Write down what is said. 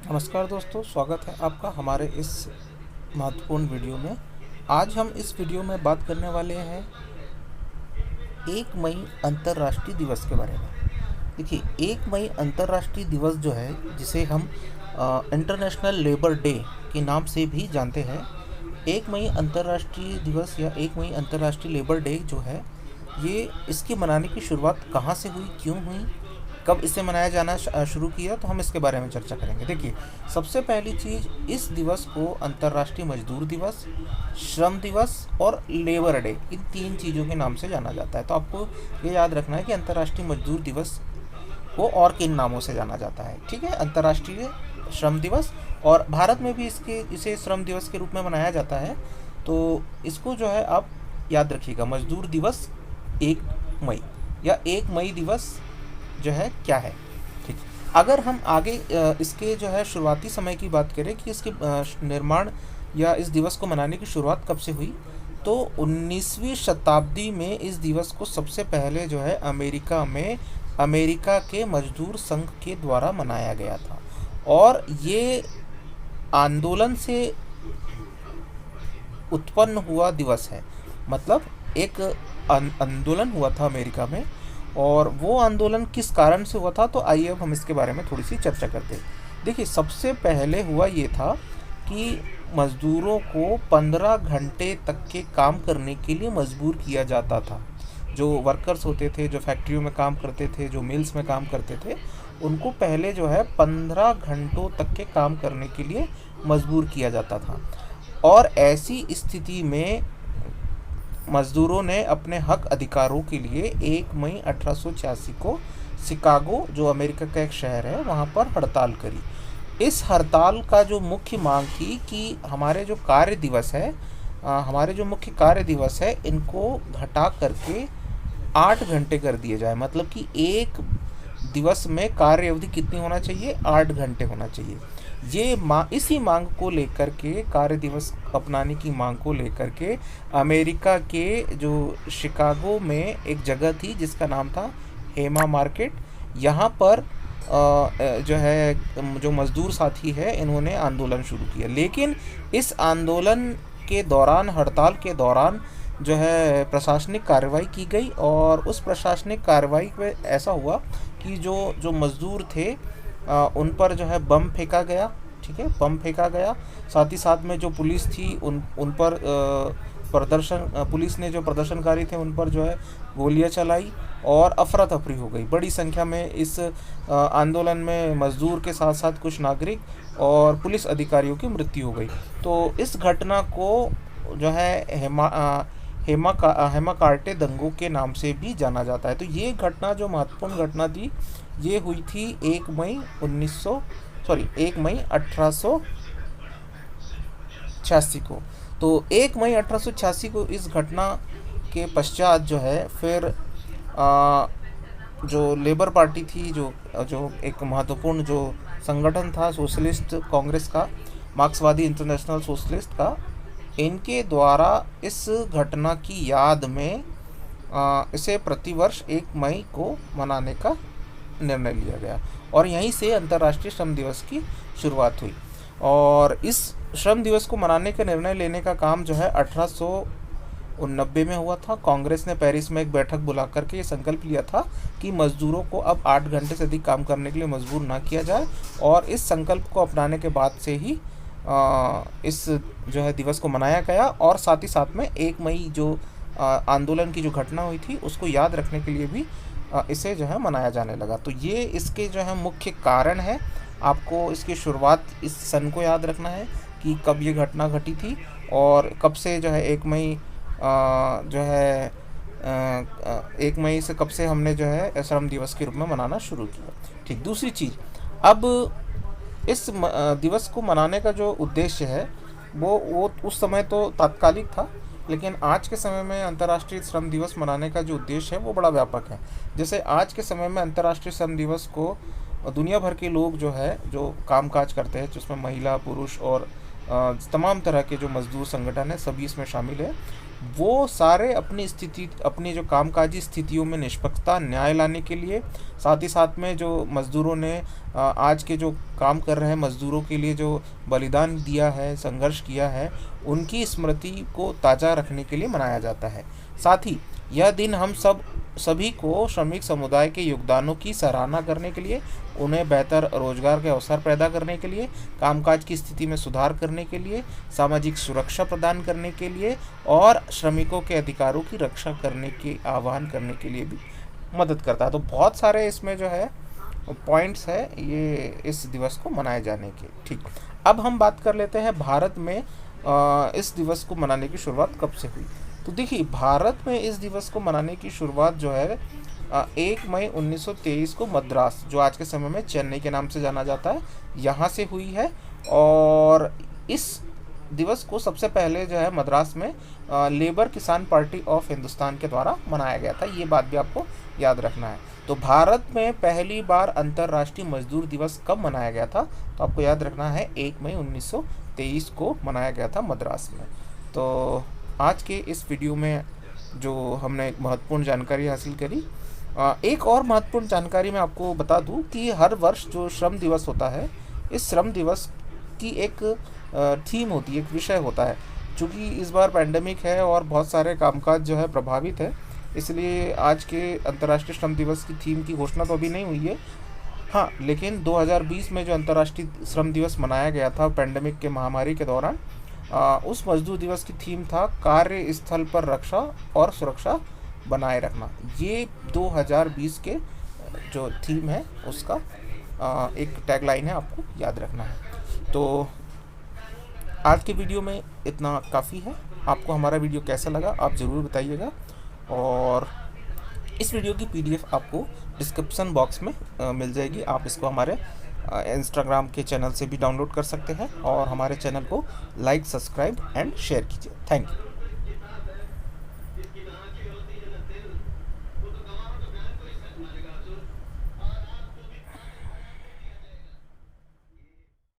नमस्कार दोस्तों, स्वागत है आपका हमारे इस महत्वपूर्ण वीडियो में। आज हम इस वीडियो में बात करने वाले हैं 1 मई अंतर्राष्ट्रीय दिवस के बारे में। देखिए, 1 मई अंतर्राष्ट्रीय दिवस जो है, जिसे हम इंटरनेशनल लेबर डे के नाम से भी जानते हैं। 1 मई अंतर्राष्ट्रीय दिवस या 1 मई अंतर्राष्ट्रीय लेबर डे जो है, ये इसकी मनाने की शुरुआत कहाँ से हुई, क्यों हुई, कब इसे मनाया जाना शुरू किया, तो हम इसके बारे में चर्चा करेंगे। देखिए, सबसे पहली चीज़, इस दिवस को अंतर्राष्ट्रीय मजदूर दिवस, श्रम दिवस और लेबर डे, इन 3 चीज़ों के नाम से जाना जाता है। तो आपको ये याद रखना है कि अंतर्राष्ट्रीय मजदूर दिवस को और किन नामों से जाना जाता है। ठीक है, अंतर्राष्ट्रीय श्रम दिवस, और भारत में भी इसे श्रम दिवस के रूप में मनाया जाता है। तो इसको जो है आप याद रखिएगा, मजदूर दिवस 1 मई या 1 मई दिवस जो है क्या है। ठीक, अगर हम आगे इसके जो है शुरुआती समय की बात करें कि इसके निर्माण या इस दिवस को मनाने की शुरुआत कब से हुई, तो 19वीं शताब्दी में इस दिवस को सबसे पहले जो है अमेरिका के मजदूर संघ के द्वारा मनाया गया था। और ये आंदोलन से उत्पन्न हुआ दिवस है। मतलब एक आंदोलन हुआ था अमेरिका में, और वो आंदोलन किस कारण से हुआ था, तो आइए अब हम इसके बारे में थोड़ी सी चर्चा करते हैं। देखिए, सबसे पहले हुआ ये था कि मज़दूरों को 15 घंटे तक के काम करने के लिए मजबूर किया जाता था। जो वर्कर्स होते थे, जो फैक्ट्रियों में काम करते थे, जो मिल्स में काम करते थे, उनको पहले जो है 15 घंटों तक के काम करने के लिए मजबूर किया जाता था। और ऐसी स्थिति में मज़दूरों ने अपने हक अधिकारों के लिए 1 मई 1886 को शिकागो, जो अमेरिका का एक शहर है, वहाँ पर हड़ताल करी। इस हड़ताल का जो मुख्य मांग थी कि हमारे जो मुख्य कार्य दिवस है, इनको घटा करके 8 घंटे कर दिए जाए। मतलब कि एक दिवस में कार्य अवधि कितनी होना चाहिए, 8 घंटे होना चाहिए। इसी मांग को लेकर के, कार्य दिवस अपनाने की मांग को लेकर के, अमेरिका के जो शिकागो में एक जगह थी जिसका नाम था हेमा मार्केट, यहाँ पर जो मज़दूर साथी है, इन्होंने आंदोलन शुरू किया। लेकिन इस आंदोलन के दौरान, हड़ताल के दौरान जो है प्रशासनिक कार्रवाई की गई, और उस प्रशासनिक कार्रवाई में ऐसा हुआ कि जो मज़दूर थे, उन पर जो है बम फेंका गया। ठीक है, बम फेंका गया। साथ ही साथ में जो पुलिस थी, उन पर पुलिस ने जो प्रदर्शनकारी थे, उन पर जो है गोलियां चलाई, और अफरा तफरी हो गई। बड़ी संख्या में इस आंदोलन में मज़दूर के साथ साथ कुछ नागरिक और पुलिस अधिकारियों की मृत्यु हो गई। तो इस घटना को जो है हेमा कार्टे दंगों के नाम से भी जाना जाता है। तो ये घटना, जो महत्वपूर्ण घटना थी, ये हुई थी 1 मई 1886 को। तो 1 मई 1886 को इस घटना के पश्चात जो है फिर जो लेबर पार्टी थी, जो एक महत्वपूर्ण जो संगठन था सोशलिस्ट कांग्रेस का, मार्क्सवादी इंटरनेशनल सोशलिस्ट का, इनके द्वारा इस घटना की याद में इसे प्रतिवर्ष 1 मई को मनाने का निर्णय लिया गया, और यहीं से अंतर्राष्ट्रीय श्रम दिवस की शुरुआत हुई। और इस श्रम दिवस को मनाने का निर्णय लेने का काम जो है 1889 में हुआ था। कांग्रेस ने पेरिस में एक बैठक बुला करके ये संकल्प लिया था कि मजदूरों को अब 8 घंटे से अधिक काम करने के लिए मजबूर ना किया जाए, और इस संकल्प को अपनाने के बाद से ही इस जो है दिवस को मनाया गया। और साथ ही साथ में 1 मई जो आंदोलन की जो घटना हुई थी, उसको याद रखने के लिए भी इसे जो है मनाया जाने लगा। तो ये इसके जो है मुख्य कारण है। आपको इसकी शुरुआत, इस सन को याद रखना है कि कब ये घटना घटी थी, और कब से जो है 1 मई जो है 1 मई से कब से हमने जो है श्रम दिवस के रूप में मनाना शुरू किया। ठीक, दूसरी चीज़, अब इस दिवस को मनाने का जो उद्देश्य है, वो उस समय तो तात्कालिक था, लेकिन आज के समय में अंतर्राष्ट्रीय श्रम दिवस मनाने का जो उद्देश्य है, वो बड़ा व्यापक है। जैसे आज के समय में अंतर्राष्ट्रीय श्रम दिवस को दुनिया भर के लोग जो है, जो काम काज करते हैं, जिसमें महिला, पुरुष और तमाम तरह के जो मज़दूर संगठन है सभी इसमें शामिल है। वो सारे अपनी जो कामकाजी स्थितियों में निष्पक्षता, न्याय लाने के लिए, साथ ही साथ में जो मज़दूरों ने आज के जो काम कर रहे हैं मज़दूरों के लिए जो बलिदान दिया है, संघर्ष किया है, उनकी स्मृति को ताज़ा रखने के लिए मनाया जाता है। साथ ही यह दिन हम सभी को श्रमिक समुदाय के योगदानों की सराहना करने के लिए, उन्हें बेहतर रोजगार के अवसर पैदा करने के लिए, कामकाज की स्थिति में सुधार करने के लिए, सामाजिक सुरक्षा प्रदान करने के लिए और श्रमिकों के अधिकारों की रक्षा करने के आह्वान करने के लिए भी मदद करता है। तो बहुत सारे इसमें जो है पॉइंट्स है ये इस दिवस को मनाए जाने के। ठीक, अब हम बात कर लेते हैं भारत में इस दिवस को मनाने की शुरुआत कब से हुई। तो देखिए, भारत में इस दिवस को मनाने की शुरुआत जो है 1 मई 1923 को मद्रास, जो आज के समय में चेन्नई के नाम से जाना जाता है, यहाँ से हुई है। और इस दिवस को सबसे पहले जो है मद्रास में लेबर किसान पार्टी ऑफ हिंदुस्तान के द्वारा मनाया गया था। ये बात भी आपको याद रखना है। तो भारत में पहली बार अंतर्राष्ट्रीय मजदूर दिवस कब मनाया गया था, तो आपको याद रखना है 1 मई 1923 को मनाया गया था मद्रास में। तो आज के इस वीडियो में जो हमने एक महत्वपूर्ण जानकारी हासिल करी, एक और महत्वपूर्ण जानकारी मैं आपको बता दूं कि हर वर्ष जो श्रम दिवस होता है, इस श्रम दिवस की एक थीम होती है, एक विषय होता है। चूँकि इस बार पैंडेमिक है और बहुत सारे कामकाज जो है प्रभावित है, इसलिए आज के अंतर्राष्ट्रीय श्रम दिवस की थीम की घोषणा तो अभी नहीं हुई है। हाँ, लेकिन 2020 में जो अंतर्राष्ट्रीय श्रम दिवस मनाया गया था पैंडेमिक के महामारी के दौरान, उस मजदूर दिवस की थीम था कार्य स्थल पर रक्षा और सुरक्षा बनाए रखना। ये 2020 के जो थीम है उसका एक टैगलाइन है, आपको याद रखना है। तो आज के वीडियो में इतना काफ़ी है। आपको हमारा वीडियो कैसा लगा आप ज़रूर बताइएगा, और इस वीडियो की PDF आपको डिस्क्रिप्शन बॉक्स में मिल जाएगी। आप इसको हमारे इंस्टाग्राम के चैनल से भी डाउनलोड कर सकते हैं, और हमारे चैनल को लाइक, सब्सक्राइब एंड शेयर कीजिए। Thank you.